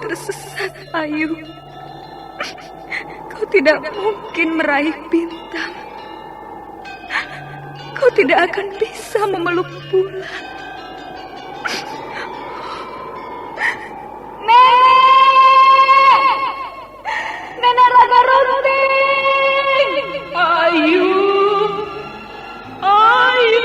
tersesat, Ayu. Kau tidak mungkin meraih bintang. Kau tidak akan bisa memeluk bulan. Nenek Raga Runting! Ayu! Ayu!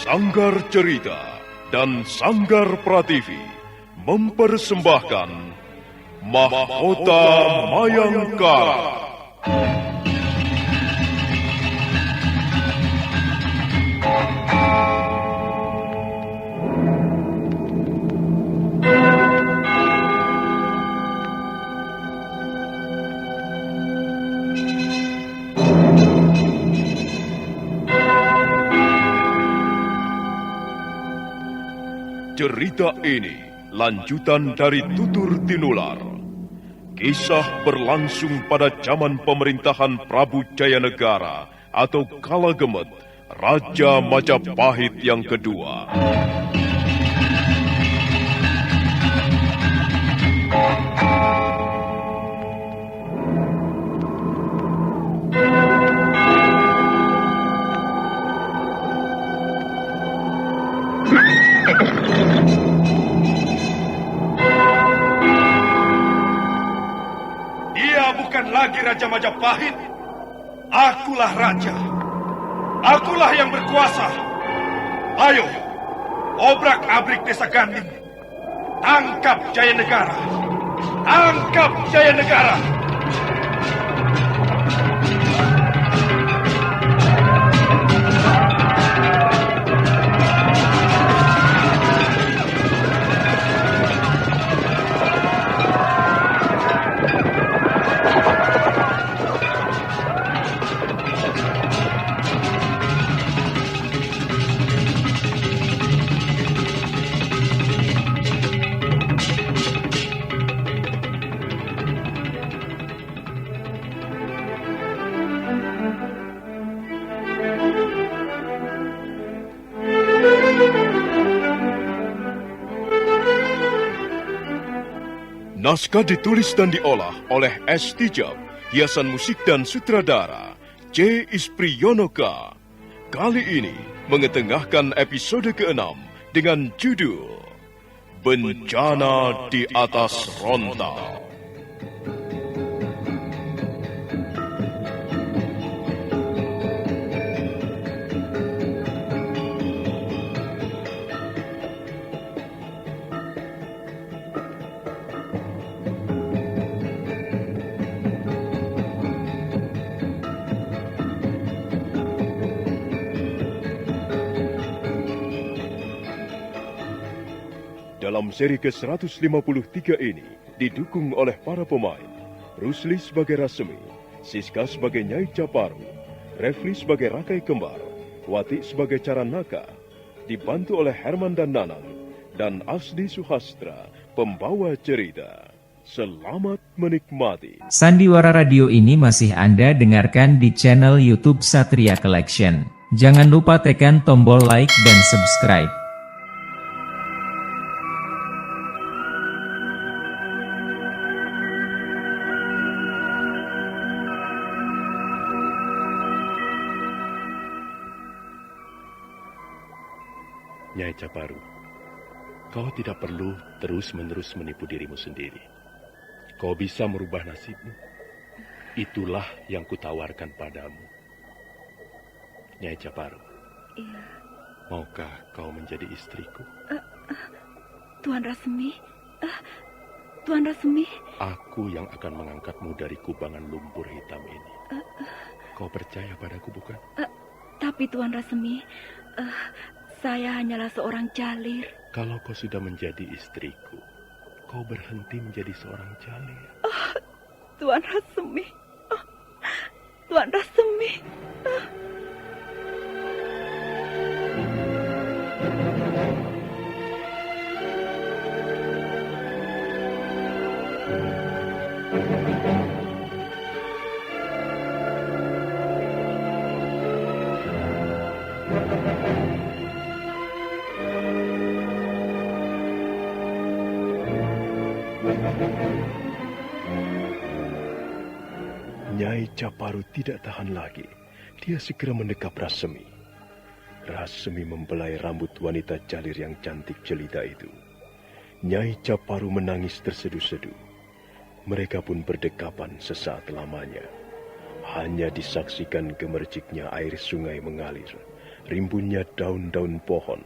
Sanggar Cerita dan Sanggar Prativi mempersembahkan Mahkota Mayangkara. Cerita ini lanjutan dari Tutur Tinular. Kisah berlangsung pada zaman pemerintahan Prabu Jayanegara atau Kala Gemet, Raja Majapahit yang kedua. Bukan lagi Raja Majapahit. Akulah raja. Akulah yang berkuasa. Ayo, obrak-abrik desa Ganding. Tangkap Jayanegara. Tangkap Jayanegara. Naskah ditulis dan diolah oleh S. Tijab, hiasan musik dan sutradara C. Ispriyonoka. Kali ini mengetengahkan episode ke-6 dengan judul Bencana di Atas Rontang. Dalam seri ke-153 ini didukung oleh para pemain Rusli sebagai Rasemi, Siska sebagai Nyai Caparu, Refli sebagai Rakai Kembar, Wati sebagai Caranaka, dibantu oleh Herman dan Nanang, dan Asdi Suhastra, pembawa cerita. Selamat menikmati. Sandiwara Radio ini masih Anda dengarkan di channel YouTube Satria Collection. Jangan lupa tekan tombol like dan subscribe. Nyai Caparu, kau tidak perlu terus-menerus menipu dirimu sendiri. Kau bisa merubah nasibmu. Itulah yang kutawarkan padamu. Nyai Caparu, Iya. Maukah kau menjadi istriku? Tuan Rasemi, Tuan Rasemi. Aku yang akan mengangkatmu dari kubangan lumpur hitam ini. Kau percaya padaku, bukan? Tapi Tuan Rasemi, saya hanyalah seorang jalir. Kalau kau sudah menjadi istriku, kau berhenti menjadi seorang jalir. Tuan Rasemi, Tuan Rasemi. Nyai Caparu tidak tahan lagi. Dia segera mendekap Rasemi. Rasemi membelai rambut wanita jalir yang cantik jelita itu. Nyai Caparu menangis terseduh-seduh. Mereka pun berdekapan sesaat lamanya. Hanya disaksikan gemerciknya air sungai mengalir, rimbunnya daun-daun pohon.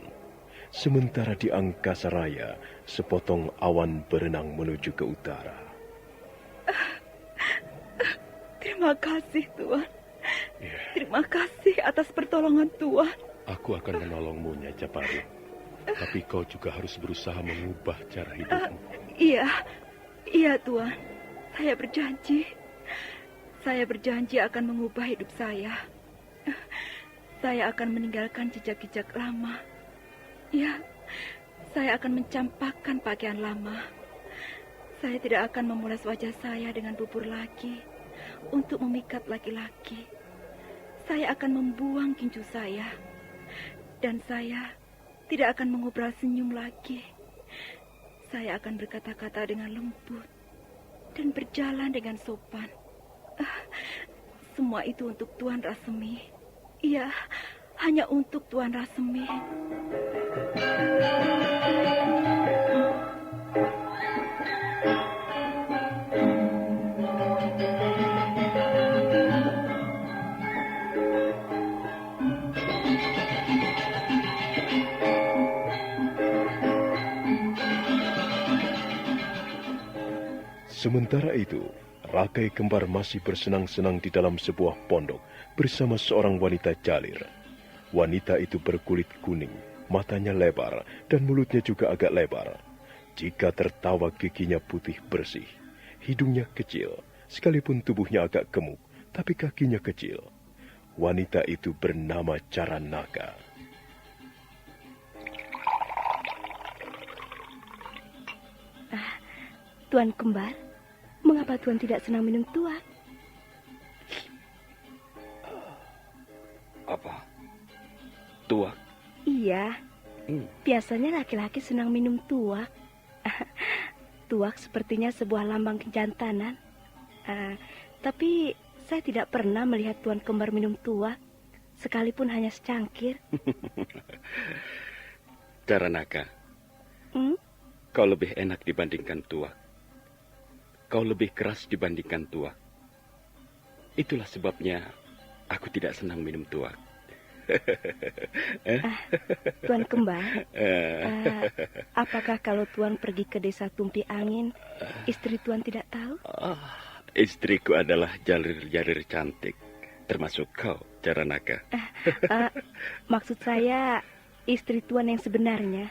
Sementara di angkasa raya, sepotong awan berenang menuju ke utara. Terima kasih, Tuan. Terima kasih atas pertolongan Tuan. Aku akan menolongmu, Nyai Caparu. Tapi kau juga harus berusaha mengubah cara hidupmu. Iya, Tuan. Saya berjanji. Saya berjanji akan mengubah hidup saya. Saya akan meninggalkan jejak-jejak lama. Ya, saya akan mencampakkan pakaian lama. Saya tidak akan memulas wajah saya dengan bubur lagi untuk memikat laki-laki. Saya akan membuang ginju saya. Dan saya tidak akan mengubah senyum lagi. Saya akan berkata-kata dengan lembut dan berjalan dengan sopan. Semua itu untuk Tuan Rasemi. Iya, hanya untuk Tuan Rasemi. Sementara itu, Rakai Kembar masih bersenang-senang di dalam sebuah pondok bersama seorang wanita jalir. Wanita itu berkulit kuning, matanya lebar, dan mulutnya juga agak lebar. Jika tertawa giginya putih bersih, hidungnya kecil, sekalipun tubuhnya agak gemuk, tapi kakinya kecil. Wanita itu bernama Caranaka. Tuan Kembar, mengapa Tuan tidak senang minum tuak? Apa? Tuak? Iya, biasanya laki-laki senang minum tuak. Tuak sepertinya sebuah lambang kejantanan. Tapi saya tidak pernah melihat Tuan Kembar minum tuak, sekalipun hanya secangkir. Caranaka, kau lebih enak dibandingkan tuak. Kau lebih keras dibandingkan tuak. Itulah sebabnya aku tidak senang minum tuak. Tuan Kembar, apakah kalau Tuan pergi ke desa Tumpi Angin, istri Tuan tidak tahu? Istriku adalah jalir-jalir cantik, termasuk kau, Caranaka. Maksud saya, istri Tuan yang sebenarnya.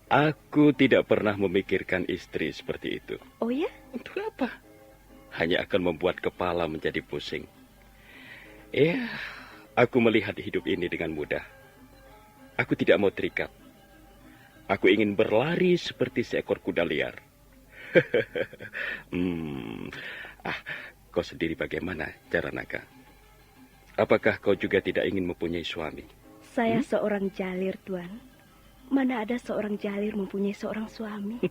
Aku tidak pernah memikirkan istri seperti itu. Oh ya? Untuk apa? Hanya akan membuat kepala menjadi pusing. Ya, aku melihat hidup ini dengan mudah. Aku tidak mau terikat. Aku ingin berlari seperti seekor kuda liar. Kau sendiri bagaimana, Caranaka? Apakah kau juga tidak ingin mempunyai suami? Saya seorang jalir, Tuan. Mana ada seorang jalir mempunyai seorang suami?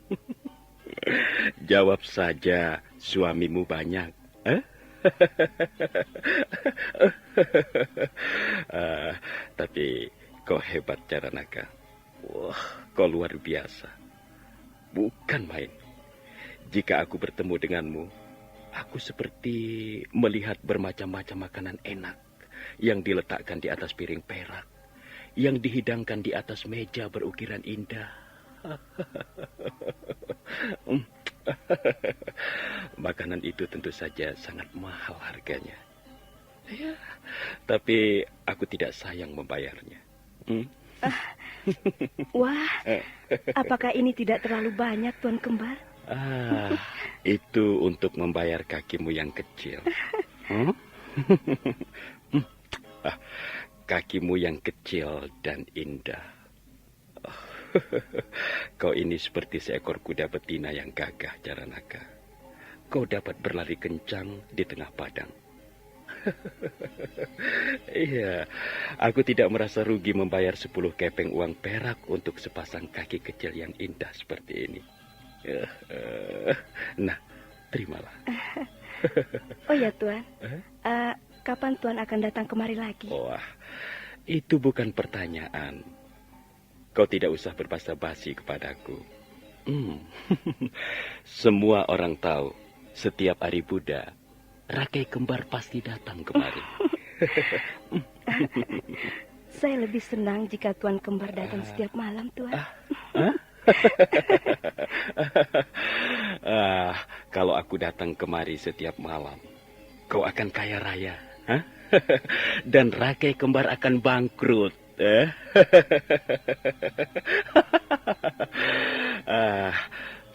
Jawab saja, suamimu banyak. Tapi kau hebat, Caranaka. Wah, kau luar biasa. Bukan main. Jika aku bertemu denganmu, aku seperti melihat bermacam-macam makanan enak yang diletakkan di atas piring perak, yang dihidangkan di atas meja berukiran indah. Makanan itu tentu saja sangat mahal harganya. Ya, tapi aku tidak sayang membayarnya. Wah, apakah ini tidak terlalu banyak, Tuan Kembar? Itu untuk membayar kakimu yang kecil. Kakimu yang kecil dan indah. Kau ini seperti seekor kuda betina yang gagah, Caranaka. Kau dapat berlari kencang di tengah padang. Iya, aku tidak merasa rugi membayar 10 kepeng uang perak untuk sepasang kaki kecil yang indah seperti ini. Nah, terimalah. Oh ya Tuan, kapan Tuan akan datang kemari lagi? Wah, itu bukan pertanyaan. Kau tidak usah berbasa-basi kepadaku. Semua orang tahu, setiap hari Buddha, Rakai Kembar pasti datang kemari. Saya lebih senang jika Tuan Kembar datang setiap malam, Tuan. Kalau aku datang kemari setiap malam, kau akan kaya raya. Dan Rakai Kembar akan bangkrut.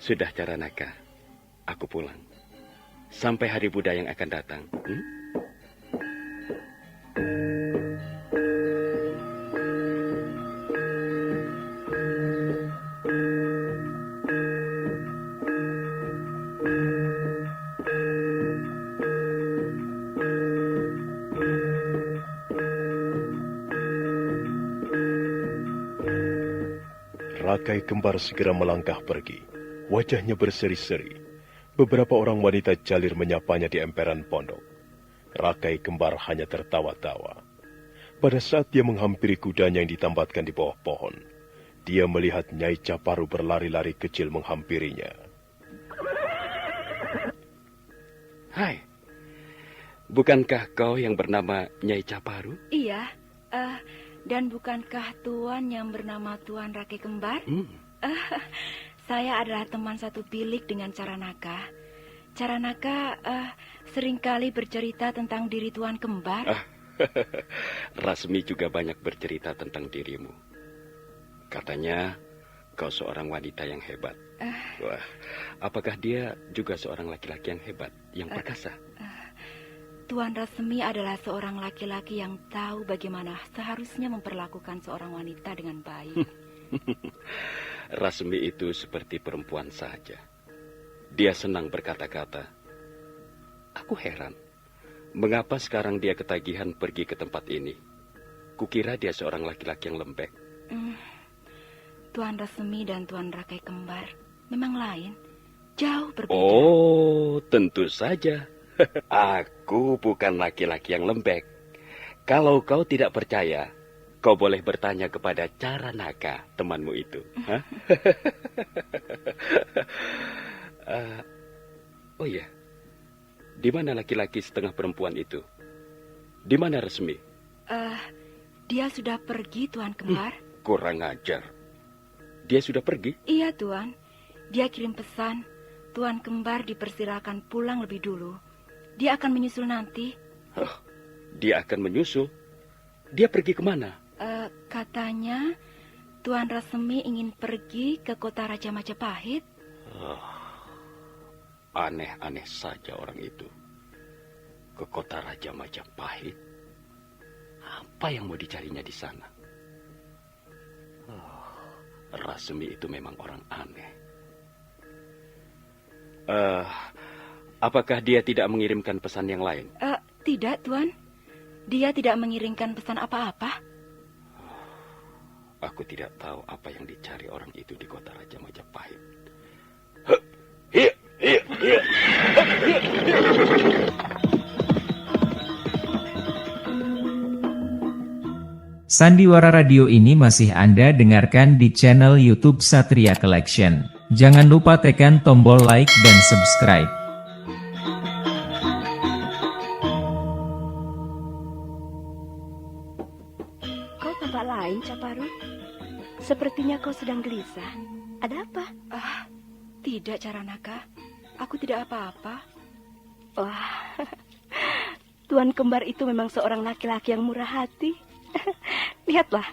Sudah Caranaka, aku pulang. Sampai hari Buddha yang akan datang. Rakai Kembar segera melangkah pergi. Wajahnya berseri-seri. Beberapa orang wanita jalir menyapanya di emperan pondok. Rakai Kembar hanya tertawa-tawa. Pada saat dia menghampiri kudanya yang ditambatkan di bawah pohon, dia melihat Nyai Caparu berlari-lari kecil menghampirinya. Hai, bukankah kau yang bernama Nyai Caparu? Iya, dan bukankah Tuan yang bernama Tuan Rakai Kembar? Saya adalah teman satu bilik dengan Caranaka. Caranaka seringkali bercerita tentang diri Tuan Kembar. Rasmi juga banyak bercerita tentang dirimu. Katanya kau seorang wanita yang hebat. Wah, apakah dia juga seorang laki-laki yang hebat, yang perkasa? Tuan Rasmi adalah seorang laki-laki yang tahu bagaimana seharusnya memperlakukan seorang wanita dengan baik. Rasmi itu seperti perempuan saja. Dia senang berkata-kata. Aku heran, mengapa sekarang dia ketagihan pergi ke tempat ini? Kukira dia seorang laki-laki yang lembek. Tuan Rasmi dan Tuan Rakai Kembar memang lain, jauh berbeda. Oh, tentu saja. Aku bukan laki-laki yang lembek. Kalau kau tidak percaya, kau boleh bertanya kepada Caranaka, temanmu itu. Oh iya, di mana laki-laki setengah perempuan itu? Di mana Resmi? Dia sudah pergi, Tuan Kembar. Kurang ajar. Dia sudah pergi? Iya, Tuan. Dia kirim pesan, Tuan Kembar dipersilakan pulang lebih dulu. Dia akan menyusul nanti. Dia akan menyusul? Dia pergi kemana? Katanya Tuan Rasmi ingin pergi ke kota Raja Majapahit. Aneh-aneh saja orang itu. Ke kota Raja Majapahit. Apa yang mau dicarinya di sana? Rasmi itu memang orang aneh. Apakah dia tidak mengirimkan pesan yang lain? Tidak, Tuan. Dia tidak mengirimkan pesan apa-apa. Aku tidak tahu apa yang dicari orang itu di kota Raja Majapahit. Sandiwara Radio ini masih Anda dengarkan di channel YouTube Satria Collection. Jangan lupa tekan tombol like dan subscribe. Caparu, sepertinya kau sedang gelisah. Ada apa? Tidak, Caranaka. Aku tidak apa-apa. Wah, Tuan Kembar itu memang seorang laki-laki yang murah hati. Lihatlah,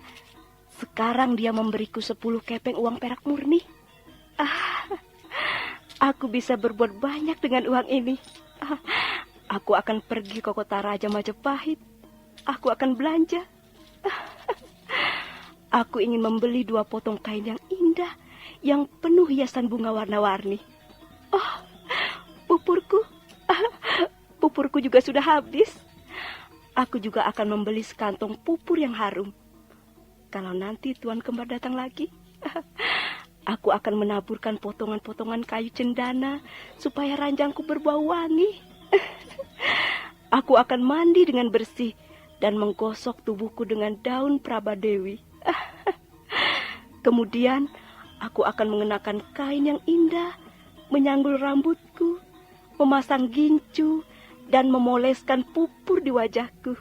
sekarang dia memberiku 10 kepeng uang perak murni. Aku bisa berbuat banyak dengan uang ini. Aku akan pergi ke kota Raja Majapahit. Aku akan belanja. Aku ingin membeli 2 potong kain yang indah, yang penuh hiasan bunga warna-warni. Oh, pupurku. Pupurku juga sudah habis. Aku juga akan membeli sekantong pupur yang harum. Kalau nanti Tuan Kembar datang lagi, Aku akan menaburkan potongan-potongan kayu cendana supaya ranjangku berbau wangi. Aku akan mandi dengan bersih dan menggosok tubuhku dengan daun Prabadewi. Kemudian aku akan mengenakan kain yang indah, menyanggul rambutku, memasang gincu, dan memoleskan pupur di wajahku.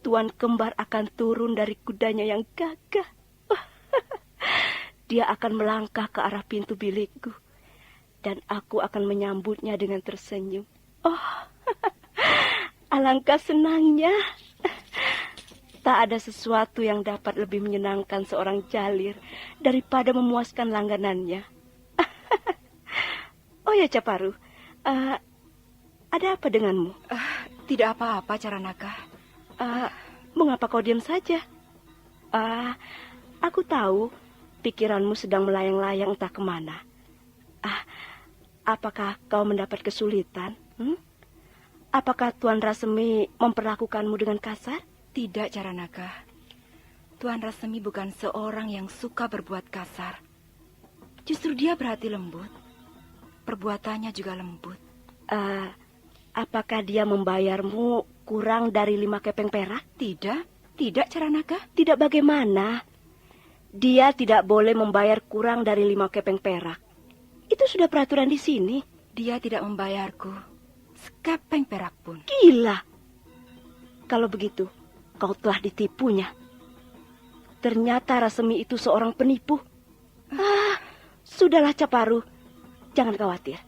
Tuan kembar akan turun dari kudanya yang gagah. Dia akan melangkah ke arah pintu bilikku, dan aku akan menyambutnya dengan tersenyum. Oh, alangkah senangnya. Tak ada sesuatu yang dapat lebih menyenangkan seorang jalir daripada memuaskan langganannya. Oh ya, Caparu, ada apa denganmu? Tidak apa-apa, Caranaka. Mengapa kau diam saja? Aku tahu pikiranmu sedang melayang-layang entah kemana. Apakah kau mendapat kesulitan? Apakah Tuan Rasemi memperlakukanmu dengan kasar? Tidak, Caranaka. Tuan Rasemi bukan seorang yang suka berbuat kasar. Justru dia berhati lembut. Perbuatannya juga lembut. Apakah dia membayarmu kurang dari 5 kepeng perak? Tidak, Caranaka. Tidak bagaimana? Dia tidak boleh membayar kurang dari 5 kepeng perak. Itu sudah peraturan di sini. Dia tidak membayarku sekepeng perak pun. Gila. Kalau begitu, kau telah ditipunya. Ternyata Rasemi itu seorang penipu. Sudahlah Caparu. Jangan khawatir.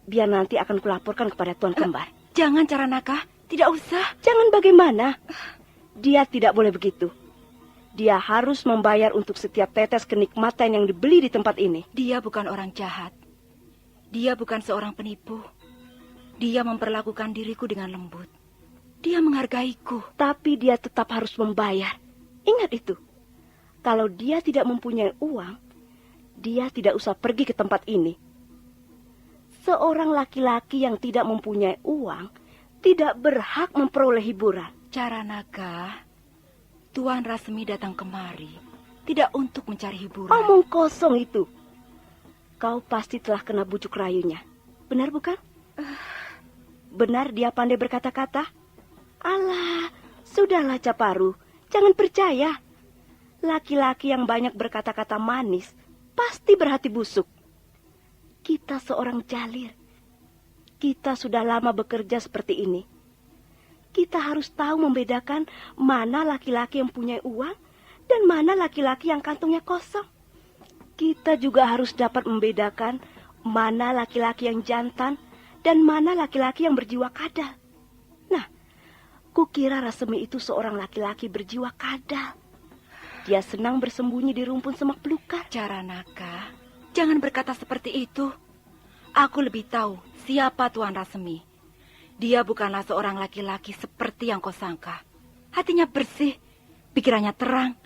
Biar nanti akan kulaporkan kepada Tuan Kembar. Jangan, Caranaka. Tidak usah. Jangan bagaimana? Dia tidak boleh begitu. Dia harus membayar untuk setiap tetes kenikmatan yang dibeli di tempat ini. Dia bukan orang jahat. Dia bukan seorang penipu. Dia memperlakukan diriku dengan lembut. Dia menghargaiku. Tapi dia tetap harus membayar. Ingat itu. Kalau dia tidak mempunyai uang, dia tidak usah pergi ke tempat ini. Seorang laki-laki yang tidak mempunyai uang tidak berhak memperoleh hiburan. Caranaka, Tuan Rasemi datang kemari tidak untuk mencari hiburan. Omong kosong itu. Kau pasti telah kena bujuk rayunya. Benar bukan? Benar dia pandai berkata-kata? Alah, sudahlah Caparu. Jangan percaya. Laki-laki yang banyak berkata-kata manis pasti berhati busuk. Kita seorang jalir. Kita sudah lama bekerja seperti ini. Kita harus tahu membedakan mana laki-laki yang punya uang dan mana laki-laki yang kantongnya kosong. Kita juga harus dapat membedakan mana laki-laki yang jantan dan mana laki-laki yang berjiwa kadal. Nah, kukira Rasemi itu seorang laki-laki berjiwa kadal. Dia senang bersembunyi di rumpun semak belukar. Caranaka, jangan berkata seperti itu. Aku lebih tahu siapa Tuan Rasemi. Dia bukanlah seorang laki-laki seperti yang kau sangka. Hatinya bersih, pikirannya terang.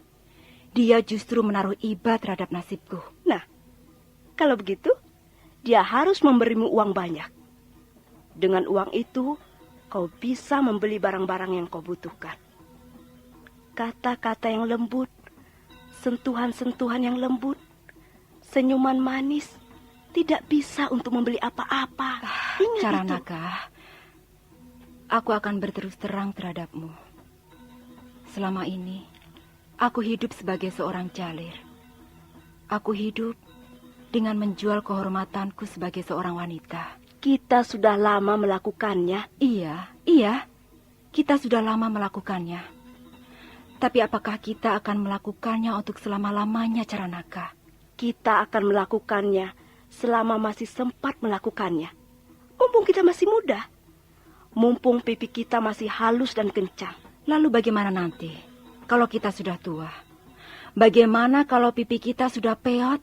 Dia justru menaruh iba terhadap nasibku. Nah, kalau begitu, dia harus memberimu uang banyak. Dengan uang itu, kau bisa membeli barang-barang yang kau butuhkan. Kata-kata yang lembut, sentuhan-sentuhan yang lembut, senyuman manis, tidak bisa untuk membeli apa-apa. Ingat Caranaka, aku akan berterus terang terhadapmu. Selama ini, aku hidup sebagai seorang jalir. Aku hidup dengan menjual kehormatanku sebagai seorang wanita. Kita sudah lama melakukannya. Iya, kita sudah lama melakukannya. Tapi apakah kita akan melakukannya untuk selama-lamanya, Caranaka? Kita akan melakukannya selama masih sempat melakukannya. Mumpung kita masih muda. Mumpung pipi kita masih halus dan kencang. Lalu bagaimana nanti kalau kita sudah tua? Bagaimana kalau pipi kita sudah peot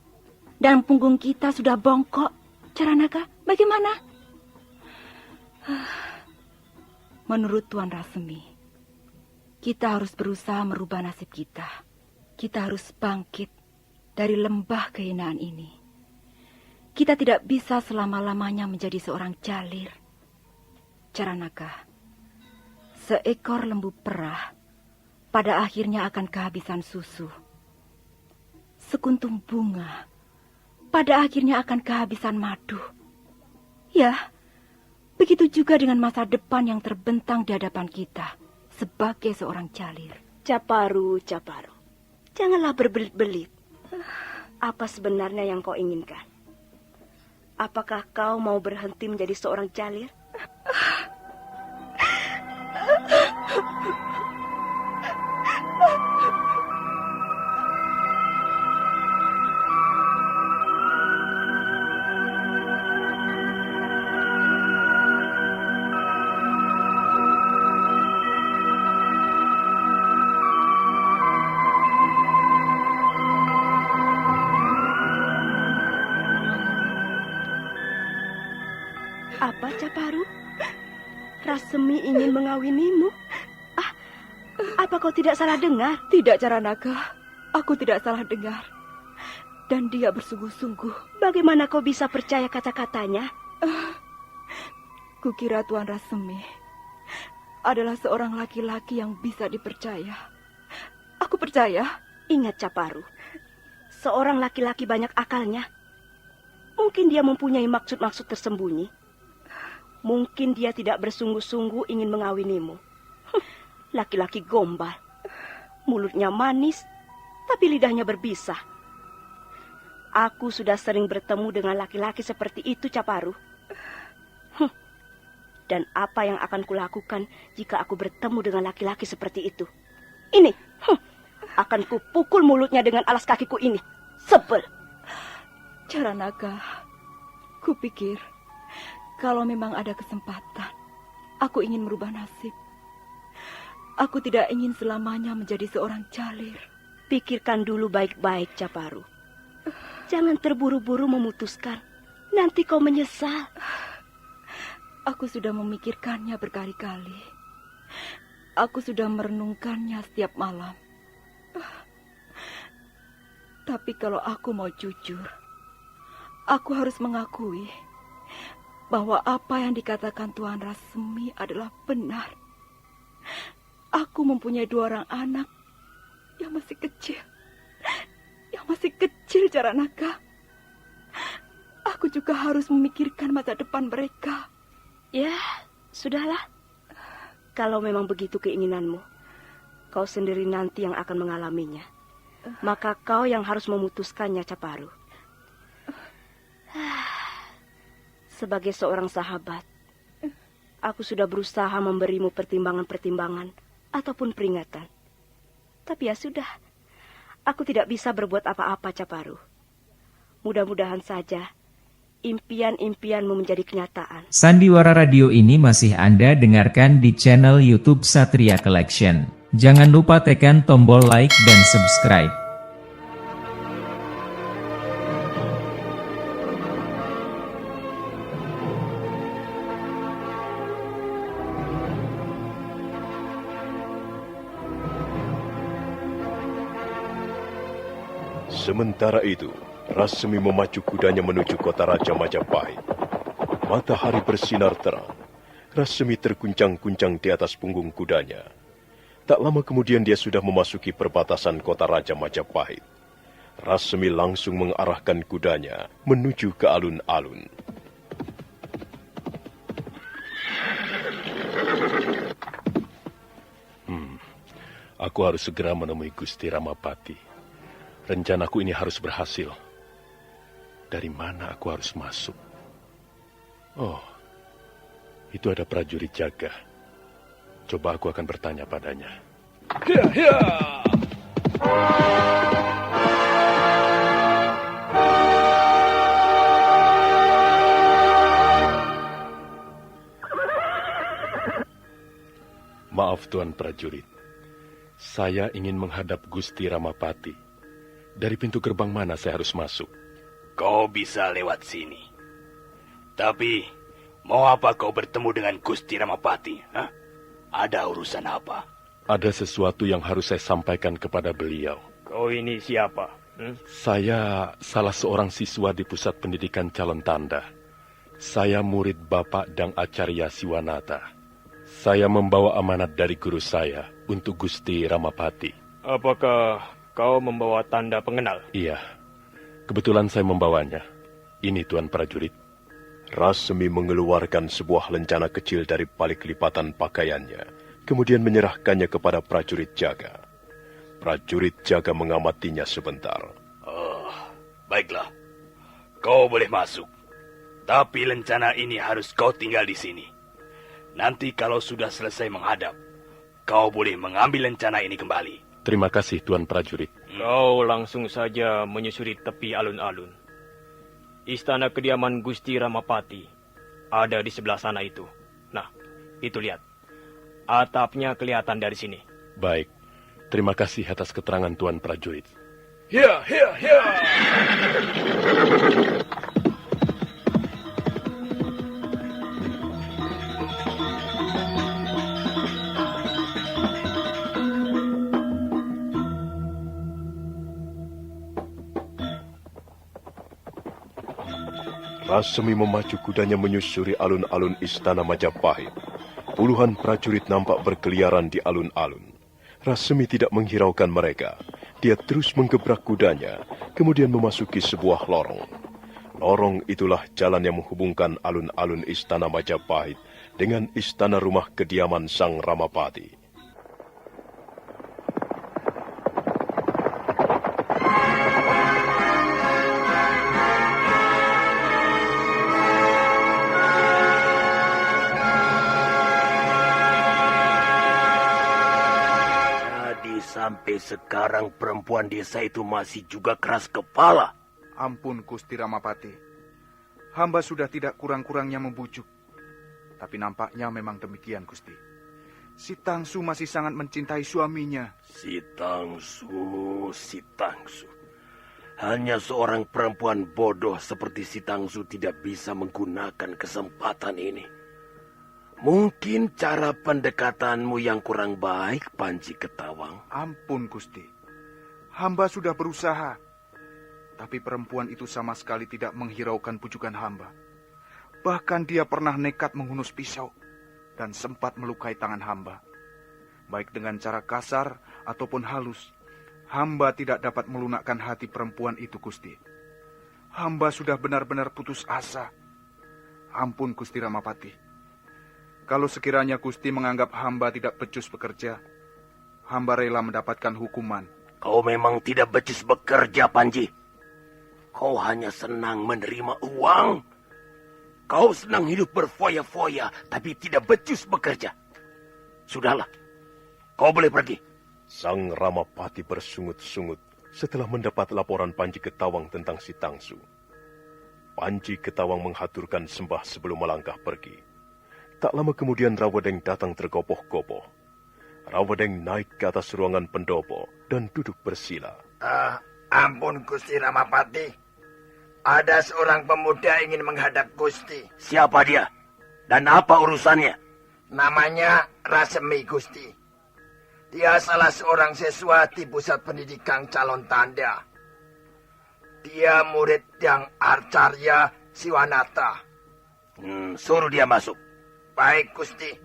dan punggung kita sudah bongkok? Caranaka, bagaimana? Menurut Tuan Rasemi, kita harus berusaha merubah nasib kita. Kita harus bangkit dari lembah kehinaan ini. Kita tidak bisa selama-lamanya menjadi seorang jalir. Caranaka, seekor lembu perah pada akhirnya akan kehabisan susu. sekuntum bunga pada akhirnya akan kehabisan madu. Ya, begitu juga dengan masa depan yang terbentang di hadapan kita sebagai seorang jalir. Caparu, janganlah berbelit-belit. Apa sebenarnya yang kau inginkan? Apakah kau mau berhenti menjadi seorang jalir? Apa, Caparu? Rasemi ingin mengawinimu? Apa kau tidak salah dengar? Tidak, Caranaga. Aku tidak salah dengar. Dan dia bersungguh-sungguh. Bagaimana kau bisa percaya kata-katanya? Kukira Tuan Rasemi adalah seorang laki-laki yang bisa dipercaya. Aku percaya. Ingat, Caparu. Seorang laki-laki banyak akalnya. Mungkin dia mempunyai maksud-maksud tersembunyi. Mungkin dia tidak bersungguh-sungguh ingin mengawinimu. Laki-laki gombal. Mulutnya manis, tapi lidahnya berbisa. Aku sudah sering bertemu dengan laki-laki seperti itu, Caparu. Dan apa yang akan kulakukan jika aku bertemu dengan laki-laki seperti itu? Ini, akan kupukul mulutnya dengan alas kakiku ini. Sebel. Caranaga, kupikir kalau memang ada kesempatan, aku ingin merubah nasib. Aku tidak ingin selamanya menjadi seorang jalir. Pikirkan dulu baik-baik, Caparu. Jangan terburu-buru memutuskan. Nanti kau menyesal. Aku sudah memikirkannya berkali-kali. Aku sudah merenungkannya setiap malam. Tapi kalau aku mau jujur, aku harus mengakui bahwa apa yang dikatakan Tuan Rasemi adalah benar. Aku mempunyai 2 orang anak yang masih kecil. Yang masih kecil, Caranaga. Aku juga harus memikirkan masa depan mereka. Ya, sudahlah. Kalau memang begitu keinginanmu, kau sendiri nanti yang akan mengalaminya. Maka kau yang harus memutuskannya, Caparu. Sebagai seorang sahabat, aku sudah berusaha memberimu pertimbangan-pertimbangan ataupun peringatan. Tapi ya sudah, aku tidak bisa berbuat apa-apa, Caparu. Mudah-mudahan saja impian-impianmu menjadi kenyataan. Sandiwara radio ini masih Anda dengarkan di channel YouTube Satria Collection. Jangan lupa tekan tombol like dan subscribe. Sementara itu, Rasemi memacu kudanya menuju kota Raja Majapahit. Matahari bersinar terang. Rasemi terguncang-guncang di atas punggung kudanya. Tak lama kemudian dia sudah memasuki perbatasan kota Raja Majapahit. Rasemi langsung mengarahkan kudanya menuju ke alun-alun. Aku harus segera menemui Gusti Ramapati. Rencanaku ini harus berhasil. Dari mana aku harus masuk? Oh, itu ada prajurit jaga. Coba aku akan bertanya padanya. Maaf Tuan prajurit. Saya ingin menghadap Gusti Ramapati. Dari pintu gerbang mana saya harus masuk? Kau bisa lewat sini. Tapi, mau apa kau bertemu dengan Gusti Ramapati? Hah? Ada urusan apa? Ada sesuatu yang harus saya sampaikan kepada beliau. Kau ini siapa? Saya salah seorang siswa di Pusat Pendidikan Calon Tanda. Saya murid Bapak Dang Acarya Siwanata. Saya membawa amanat dari guru saya untuk Gusti Ramapati. Apakah Kau membawa tanda pengenal? Iya, kebetulan saya membawanya. Ini Tuan Prajurit. Rasemi mengeluarkan sebuah lencana kecil dari balik lipatan pakaiannya, kemudian menyerahkannya kepada prajurit jaga. Prajurit jaga mengamatinya sebentar. Oh, baiklah. Kau boleh masuk. Tapi lencana ini harus kau tinggal di sini. Nanti kalau sudah selesai menghadap, kau boleh mengambil lencana ini kembali. Terima kasih, Tuan Prajurit. Kau langsung saja menyusuri tepi alun-alun. Istana kediaman Gusti Ramapati ada di sebelah sana itu. Nah, itu lihat. Atapnya kelihatan dari sini. Baik, terima kasih atas keterangan Tuan Prajurit. Ya, ya, ya. Rasemi memacu kudanya menyusuri alun-alun Istana Majapahit. Puluhan prajurit nampak berkeliaran di alun-alun. Rasemi tidak menghiraukan mereka. Dia terus menggebrak kudanya, kemudian memasuki sebuah lorong. Lorong itulah jalan yang menghubungkan alun-alun Istana Majapahit dengan istana rumah kediaman Sang Ramapati. Sampai sekarang perempuan desa itu masih juga keras kepala. Ampun Gusti Ramapati. Hamba sudah tidak kurang-kurangnya membujuk. Tapi nampaknya memang demikian Gusti. Si Tangsu masih sangat mencintai suaminya. Si Tangsu. Hanya seorang perempuan bodoh seperti si Tangsu tidak bisa menggunakan kesempatan ini. Mungkin cara pendekatanmu yang kurang baik, Panji Ketawang. Ampun, Gusti. Hamba sudah berusaha. Tapi perempuan itu sama sekali tidak menghiraukan pujukan hamba. Bahkan dia pernah nekat menghunus pisau dan sempat melukai tangan hamba. Baik dengan cara kasar ataupun halus, hamba tidak dapat melunakkan hati perempuan itu, Gusti. Hamba sudah benar-benar putus asa. Ampun, Gusti Ramapati. Kalau sekiranya Gusti menganggap hamba tidak becus bekerja, hamba rela mendapatkan hukuman. Kau memang tidak becus bekerja, Panji. Kau hanya senang menerima uang. Kau senang hidup berfoya-foya, tapi tidak becus bekerja. Sudahlah, kau boleh pergi. Sang Ramapati bersungut-sungut setelah mendapat laporan Panji Ketawang tentang si Tangsu. Panji Ketawang menghaturkan sembah sebelum melangkah pergi. Tak lama kemudian Rawadeng datang tergopoh-gopoh. Rawadeng naik ke atas ruangan pendopo dan duduk bersila. Ampun Gusti Ramapati. Ada seorang pemuda ingin menghadap Gusti. Siapa dia? Dan apa urusannya? Namanya Rasemi Gusti. Dia salah seorang siswa di pusat pendidikan calon tanda. Dia murid yang Arcarya Siwanata. Suruh dia masuk. Baik, Gusti.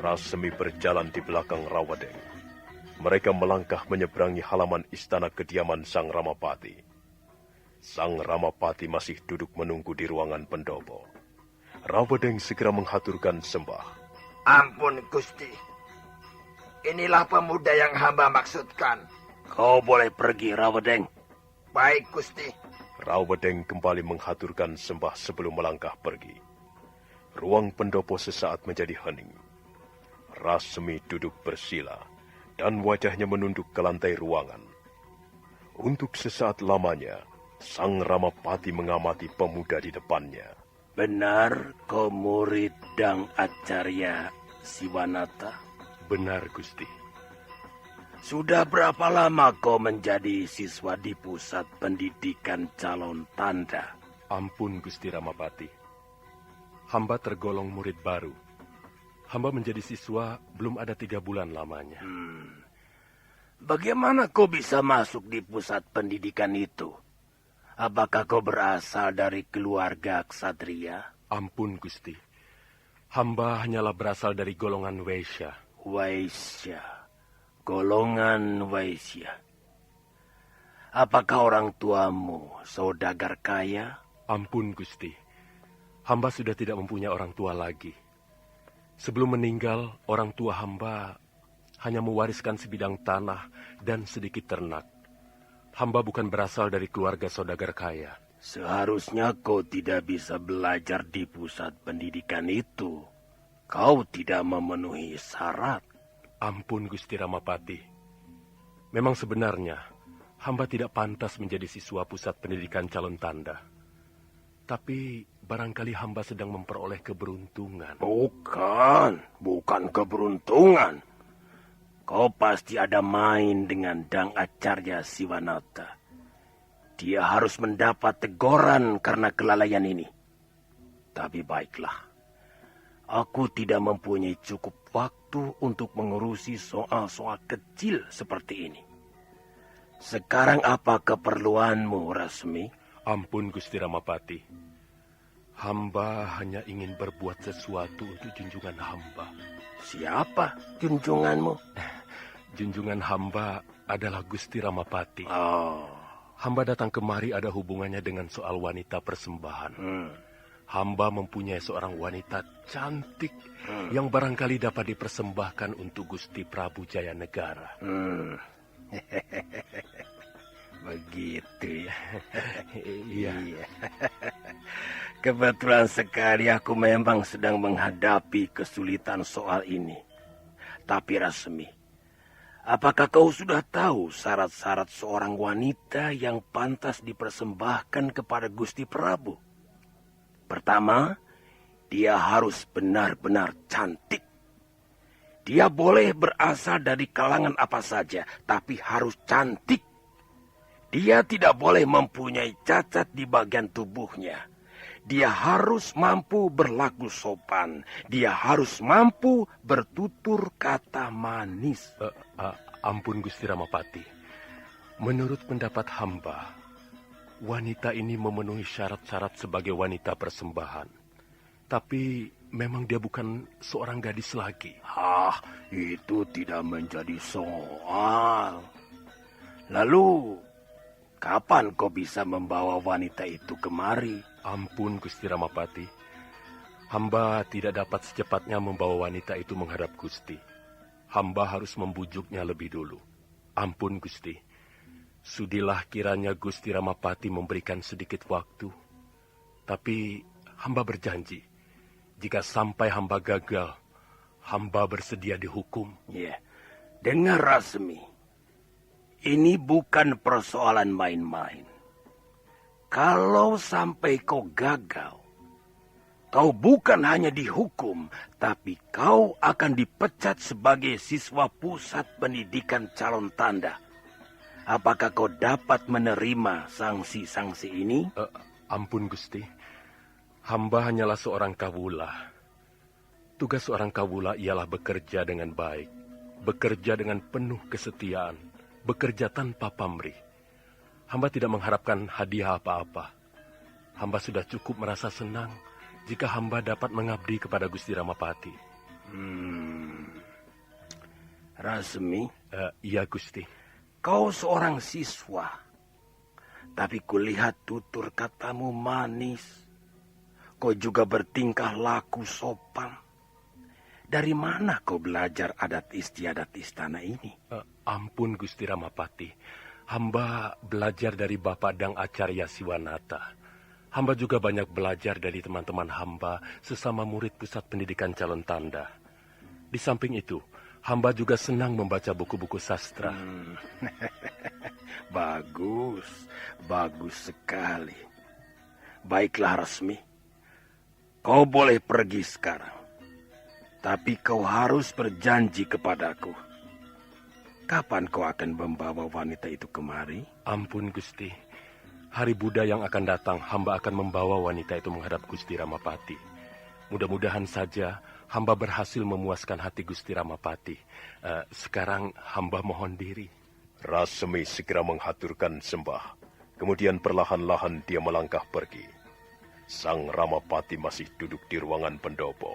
Rasemi berjalan di belakang Rawadeng. Mereka melangkah menyeberangi halaman istana kediaman Sang Ramapati. Sang Ramapati masih duduk menunggu di ruangan pendopo. Rawadeng segera menghaturkan sembah. Ampun Gusti. Inilah pemuda yang hamba maksudkan. Kau boleh pergi, Rawadeng. Baik, Gusti. Rawadeng kembali menghaturkan sembah sebelum melangkah pergi. Ruang pendopo sesaat menjadi hening. Rasemi duduk bersila dan wajahnya menunduk ke lantai ruangan. Untuk sesaat lamanya, Sang Ramapati mengamati pemuda di depannya. Benar kau murid Dang Acarya Siwanata? Benar, Gusti. Sudah berapa lama kau menjadi siswa di pusat pendidikan calon tanda? Ampun Gusti Ramapati. Hamba tergolong murid baru. Hamba menjadi siswa belum ada 3 bulan lamanya. Bagaimana kau bisa masuk di pusat pendidikan itu? Apakah kau berasal dari keluarga ksatria? Ampun Gusti. Hamba hanyalah berasal dari golongan Waisya. Waisya. Golongan Waisya. Apakah orang tuamu saudagar kaya? Ampun Gusti. Hamba sudah tidak mempunyai orang tua lagi. Sebelum meninggal, orang tua hamba hanya mewariskan sebidang tanah dan sedikit ternak. Hamba bukan berasal dari keluarga saudagar kaya. Seharusnya kau tidak bisa belajar di pusat pendidikan itu. Kau tidak memenuhi syarat. Ampun Gusti Ramapati. Memang sebenarnya, hamba tidak pantas menjadi siswa pusat pendidikan calon tanda. Tapi barangkali hamba sedang memperoleh keberuntungan. Bukan keberuntungan. Kau pasti ada main dengan Dang Acarya Siwanata. Dia harus mendapat teguran karena kelalaian ini. Tapi baiklah, aku tidak mempunyai cukup waktu untuk mengurusi soal-soal kecil seperti ini. Sekarang apa keperluanmu, Rasmi? Ampun Gusti Ramapati. Hamba hanya ingin berbuat sesuatu untuk junjungan hamba. Siapa junjunganmu? Junjungan hamba adalah Gusti Ramapati. Oh. Hamba datang kemari ada hubungannya dengan soal wanita persembahan. Hamba mempunyai seorang wanita cantik yang barangkali dapat dipersembahkan untuk Gusti Prabu Jayanegara. Begitu ya. Iya. Kebetulan sekali aku memang sedang menghadapi kesulitan soal ini. Tapi Rasmi, apakah kau sudah tahu syarat-syarat seorang wanita yang pantas dipersembahkan kepada Gusti Prabu? Pertama, dia harus benar-benar cantik. Dia boleh berasal dari kalangan apa saja, tapi harus cantik. Dia tidak boleh mempunyai cacat di bagian tubuhnya. Dia harus mampu berlaku sopan. Dia harus mampu bertutur kata manis. Ampun Gusti Ramapati. Menurut pendapat hamba, wanita ini memenuhi syarat-syarat sebagai wanita persembahan. Tapi memang dia bukan seorang gadis lagi. Itu tidak menjadi soal. Lalu, kapan kau bisa membawa wanita itu kemari? Ampun Gusti Ramapati. Hamba tidak dapat secepatnya membawa wanita itu menghadap Gusti. Hamba harus membujuknya lebih dulu. Ampun Gusti. Sudilah kiranya Gusti Ramapati memberikan sedikit waktu. Tapi hamba berjanji, jika sampai hamba gagal, hamba bersedia dihukum. Ya, dengar Rasmi. Ini bukan persoalan main-main. Kalau sampai kau gagal, kau bukan hanya dihukum, tapi kau akan dipecat sebagai siswa pusat pendidikan calon tanda. Apakah kau dapat menerima sanksi-sanksi ini? Ampun Gusti, hamba hanyalah seorang kawula. Tugas seorang kawula ialah bekerja dengan baik, bekerja dengan penuh kesetiaan, bekerja tanpa pamrih. Hamba tidak mengharapkan hadiah apa-apa. Hamba sudah cukup merasa senang jika hamba dapat mengabdi kepada Gusti Ramapati. Rasmi? Iya Gusti. Kau seorang siswa, tapi kulihat tutur katamu manis. Kau juga bertingkah laku sopan. Dari mana kau belajar adat istiadat istana ini? Ampun Gusti Ramapati. Hamba belajar dari Bapak Dang Acarya Siwanata. Hamba juga banyak belajar dari teman-teman hamba sesama murid pusat pendidikan calon tanda. Di samping itu, hamba juga senang membaca buku-buku sastra. Bagus sekali. Baiklah Rasmi, kau boleh pergi sekarang. Tapi kau harus berjanji kepadaku. Kapan kau akan membawa wanita itu kemari? Ampun Gusti, hari Buddha yang akan datang, hamba akan membawa wanita itu menghadap Gusti Ramapati. Mudah-mudahan saja hamba berhasil memuaskan hati Gusti Ramapati. Sekarang hamba mohon diri. Rasemi segera menghaturkan sembah. Kemudian perlahan-lahan dia melangkah pergi. Sang Ramapati masih duduk di ruangan pendopo.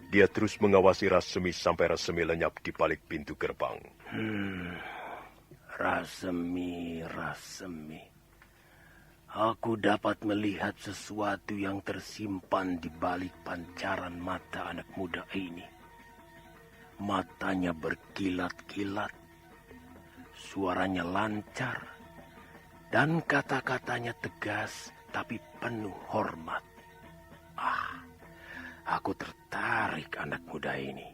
Dia terus mengawasi Rasemi sampai Rasemi lenyap di balik pintu gerbang. Rasemi. Aku dapat melihat sesuatu yang tersimpan di balik pancaran mata anak muda ini. Matanya berkilat-kilat, suaranya lancar, dan kata-katanya tegas tapi penuh hormat. Aku tertarik anak muda ini.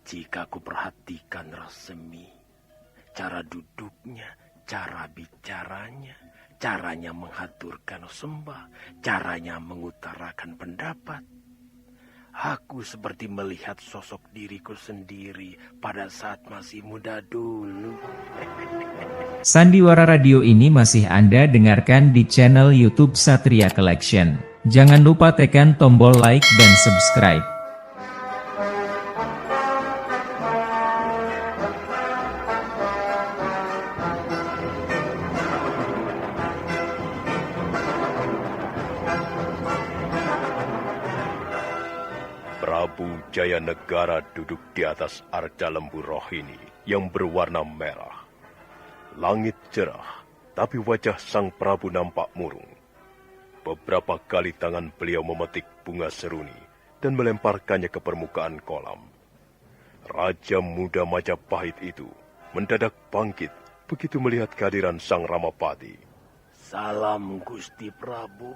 Jika aku perhatikan Rasemi, cara duduknya, cara bicaranya, caranya menghaturkan sembah, caranya mengutarakan pendapat, aku seperti melihat sosok diriku sendiri pada saat masih muda dulu. Sandiwara radio ini masih Anda dengarkan di channel YouTube Satria Collection. Jangan lupa tekan tombol like dan subscribe. Prabu Jayanegara duduk di atas arca lembu rohini yang berwarna merah. Langit cerah, tapi wajah sang Prabu nampak murung. Beberapa kali tangan beliau memetik bunga seruni dan melemparkannya ke permukaan kolam. Raja muda Majapahit itu mendadak bangkit begitu melihat kehadiran sang Ramapati. Salam Gusti Prabu.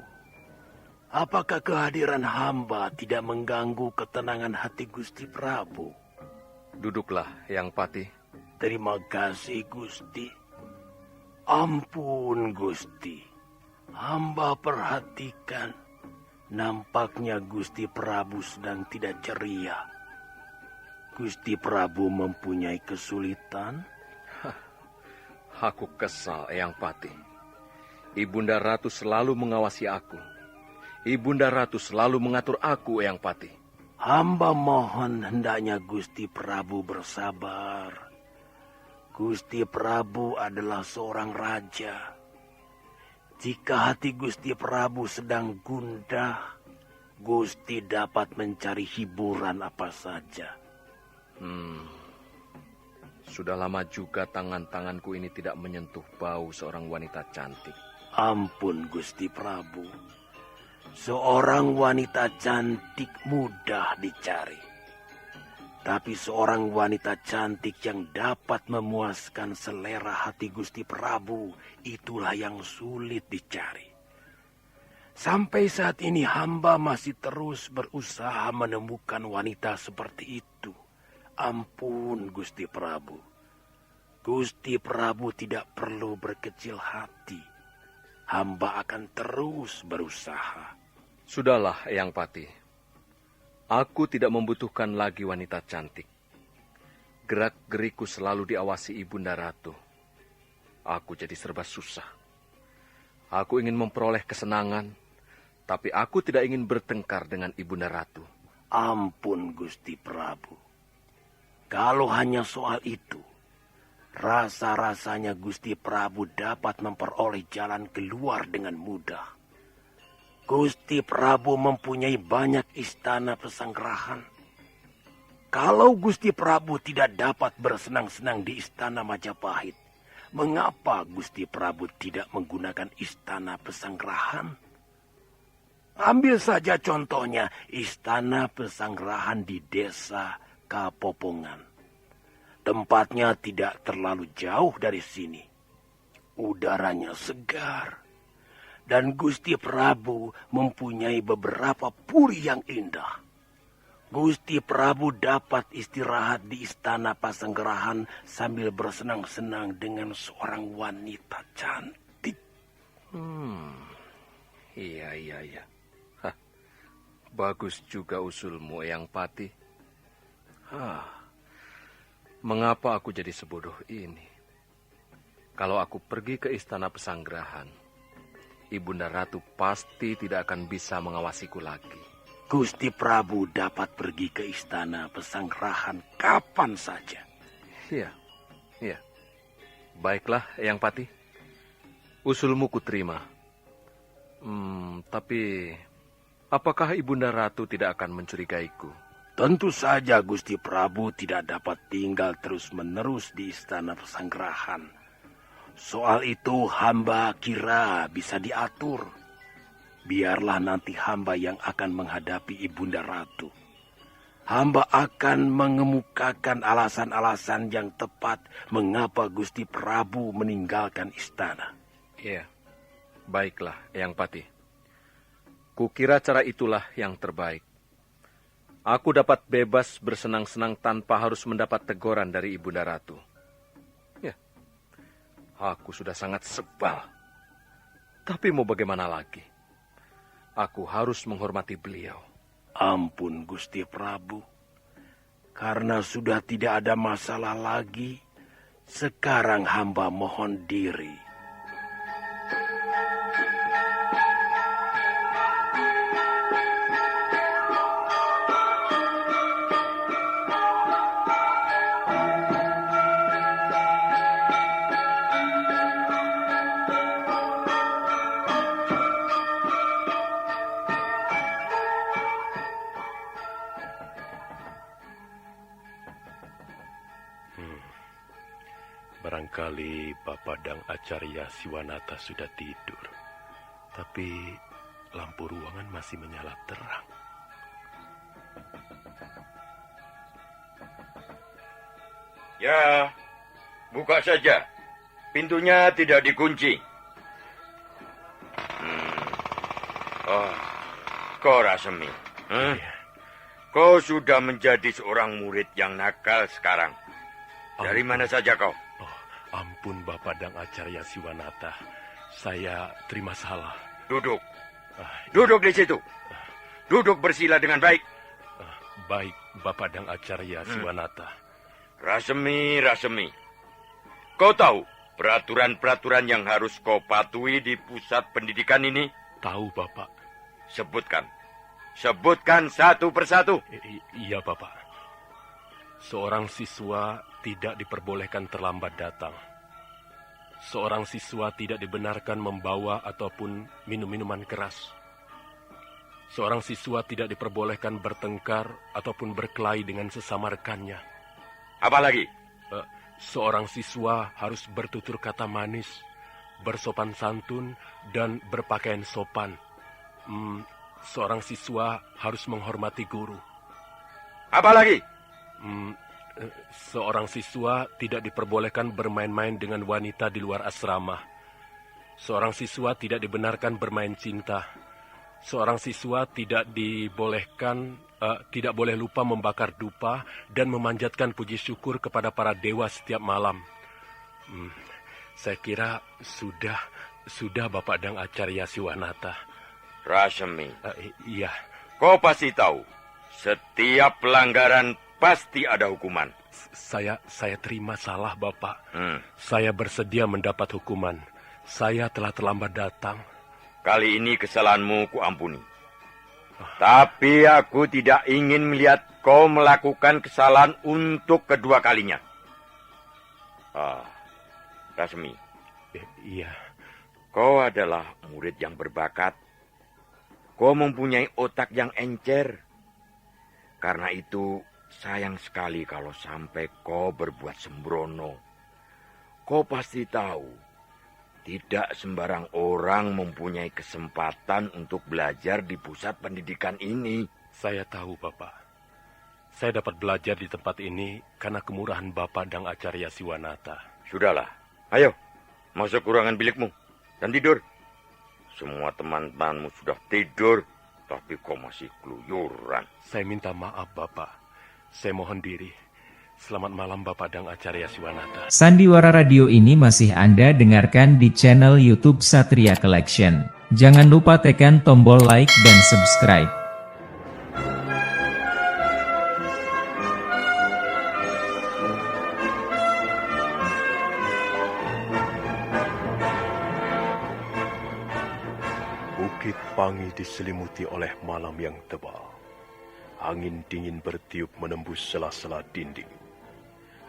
Apakah kehadiran hamba tidak mengganggu ketenangan hati Gusti Prabu? Duduklah, Yang Pati. Terima kasih Gusti. Ampun Gusti. Hamba perhatikan, nampaknya Gusti Prabu sedang tidak ceria. Gusti Prabu mempunyai kesulitan? Aku kesal, Yang Pati. Ibunda Ratu selalu mengawasi aku. Ibunda Ratu selalu mengatur aku, Yang Pati. Hamba mohon hendaknya Gusti Prabu bersabar. Gusti Prabu adalah seorang raja. Jika hati Gusti Prabu sedang gundah, Gusti dapat mencari hiburan apa saja. Sudah lama juga tangan-tanganku ini tidak menyentuh bau seorang wanita cantik. Ampun Gusti Prabu. Seorang wanita cantik mudah dicari. Tapi seorang wanita cantik yang dapat memuaskan selera hati Gusti Prabu, itulah yang sulit dicari. Sampai saat ini hamba masih terus berusaha menemukan wanita seperti itu. Ampun Gusti Prabu. Gusti Prabu tidak perlu berkecil hati. Hamba akan terus berusaha. Sudahlah, Yang Pati. Aku tidak membutuhkan lagi wanita cantik. Gerak-geriku selalu diawasi Ibunda Ratu. Aku jadi serba susah. Aku ingin memperoleh kesenangan, tapi aku tidak ingin bertengkar dengan Ibunda Ratu. Ampun Gusti Prabu. Kalau hanya soal itu, rasa-rasanya Gusti Prabu dapat memperoleh jalan keluar dengan mudah. Gusti Prabu mempunyai banyak istana pesanggerahan. Kalau Gusti Prabu tidak dapat bersenang-senang di istana Majapahit, mengapa Gusti Prabu tidak menggunakan istana pesanggerahan? Ambil saja contohnya istana pesanggerahan di desa Kapopongan. Tempatnya tidak terlalu jauh dari sini. Udaranya segar. Dan Gusti Prabu mempunyai beberapa puri yang indah. Gusti Prabu dapat istirahat di istana Pasanggerahan sambil bersenang-senang dengan seorang wanita cantik. Iya. Hah, bagus juga usulmu, Yang Pati. Mengapa aku jadi sebodoh ini? Kalau aku pergi ke istana pesanggerahan, Ibunda Ratu pasti tidak akan bisa mengawasiku lagi. Gusti Prabu dapat pergi ke istana pesanggerahan kapan saja. Iya. Baiklah, Eyang Pati. Usulmu kuterima. Tapi apakah Ibunda Ratu tidak akan mencurigaiku? Tentu saja Gusti Prabu tidak dapat tinggal terus-menerus di istana pesanggerahan. Soal itu hamba kira bisa diatur. Biarlah nanti hamba yang akan menghadapi Ibunda Ratu. Hamba akan mengemukakan alasan-alasan yang tepat mengapa Gusti Prabu meninggalkan istana. Iya, baiklah, Eyang Pati. Kukira cara itulah yang terbaik. Aku dapat bebas bersenang-senang tanpa harus mendapat teguran dari Ibunda Ratu. Ya, aku sudah sangat sebal. Tapi mau bagaimana lagi? Aku harus menghormati beliau. Ampun Gusti Prabu. Karena sudah tidak ada masalah lagi, sekarang hamba mohon diri. Barangkali Bapak Dang Acarya Siwanata sudah tidur. Tapi lampu ruangan masih menyala terang. Ya, buka saja. Pintunya tidak dikunci. Oh, kau Rasemi. Kau sudah menjadi seorang murid yang nakal sekarang. Dari mana saja kau? Ampun Bapak Dang Acarya Siwanata, saya terima salah. Duduk. Duduk di situ. Duduk bersila dengan baik. Baik Bapak Dang Acarya Siwanata. Rasemi. Kau tahu peraturan-peraturan yang harus kau patuhi di pusat pendidikan ini? Tahu Bapak. Sebutkan satu persatu. Iya Bapak. Seorang siswa tidak diperbolehkan terlambat datang. Seorang siswa tidak dibenarkan membawa ataupun minum minuman keras. Seorang siswa tidak diperbolehkan bertengkar ataupun berkelahi dengan sesama rekannya. Apa lagi? Seorang siswa harus bertutur kata manis, bersopan santun, dan berpakaian sopan. Seorang siswa harus menghormati guru. Apa lagi? Seorang siswa tidak diperbolehkan bermain-main dengan wanita di luar asrama. Seorang siswa tidak dibenarkan bermain cinta. Seorang siswa tidak boleh lupa membakar dupa dan memanjatkan puji syukur kepada para dewa setiap malam. Saya kira sudah Bapak Dang Acarya Siwanata. Rasemi. Iya. Kau pasti tahu, setiap pelanggaran pasti ada hukuman. Saya terima salah, Bapak. Saya bersedia mendapat hukuman. Saya telah terlambat datang. Kali ini kesalahanmu kuampuni. Tapi aku tidak ingin melihat kau melakukan kesalahan untuk kedua kalinya. Rasmi. Iya. Kau adalah murid yang berbakat. Kau mempunyai otak yang encer. Karena itu, sayang sekali kalau sampai kau berbuat sembrono. Kau pasti tahu, tidak sembarang orang mempunyai kesempatan untuk belajar di pusat pendidikan ini. Saya tahu, Bapak. Saya dapat belajar di tempat ini karena kemurahan Bapak Dang Acarya Siwanata. Sudahlah, ayo masuk ke ruangan bilikmu dan tidur. Semua teman-temanmu sudah tidur, tapi kau masih keluyuran. Saya minta maaf, Bapak. Saya mohon diri. Selamat malam, Bapak Dang Acarya Siwanata. Sandiwara Radio ini masih Anda dengarkan di channel YouTube Satria Collection. Jangan lupa tekan tombol like dan subscribe. Pangi diselimuti oleh malam yang tebal. Angin dingin bertiup menembus sela-sela dinding.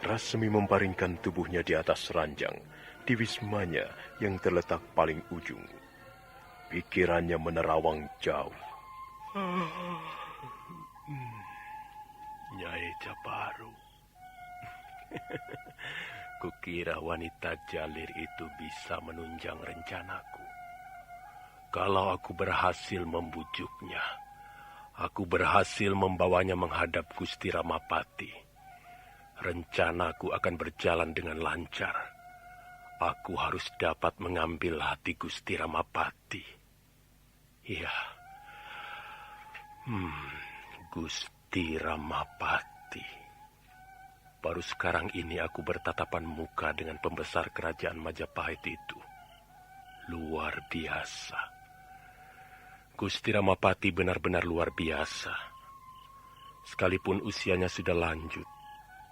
Rasmi membaringkan tubuhnya di atas ranjang, di wismanya yang terletak paling ujung. Pikirannya menerawang jauh. Nyai Caparu. Kukira wanita jalir itu bisa menunjang rencanaku. Kalau aku berhasil membujuknya, aku berhasil membawanya menghadap Gusti Ramapati. Rencanaku akan berjalan dengan lancar. Aku harus dapat mengambil hati Gusti Ramapati. Iya. Gusti Ramapati. Baru sekarang ini aku bertatapan muka dengan pembesar kerajaan Majapahit itu. Luar biasa. Gusti Ramapati benar-benar luar biasa. Sekalipun usianya sudah lanjut,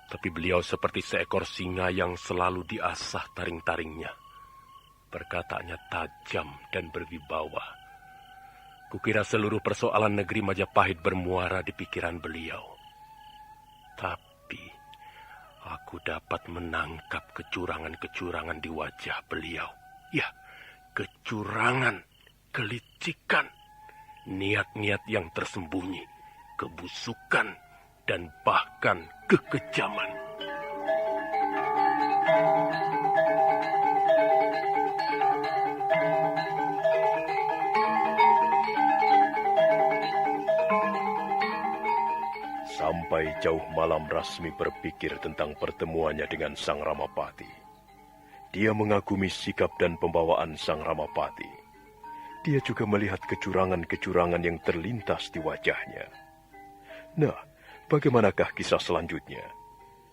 tapi beliau seperti seekor singa yang selalu diasah taring-taringnya. Perkataannya tajam dan berwibawa. Kukira seluruh persoalan negeri Majapahit bermuara di pikiran beliau. Tapi aku dapat menangkap kecurangan-kecurangan di wajah beliau. Ya, kecurangan, kelicikan, niat-niat yang tersembunyi, kebusukan, dan bahkan kekejaman. Sampai jauh malam Rasmi berpikir tentang pertemuannya dengan Sang Ramapati. Dia mengagumi sikap dan pembawaan Sang Ramapati. Dia juga melihat kecurangan-kecurangan yang terlintas di wajahnya. Nah, bagaimanakah kisah selanjutnya?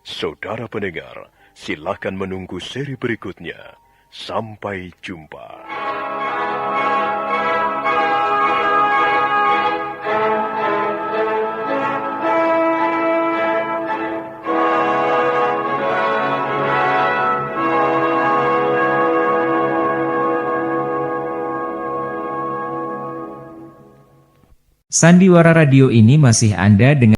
Saudara pendengar, silakan menunggu seri berikutnya. Sampai jumpa. Sandiwara Radio ini masih Anda dengar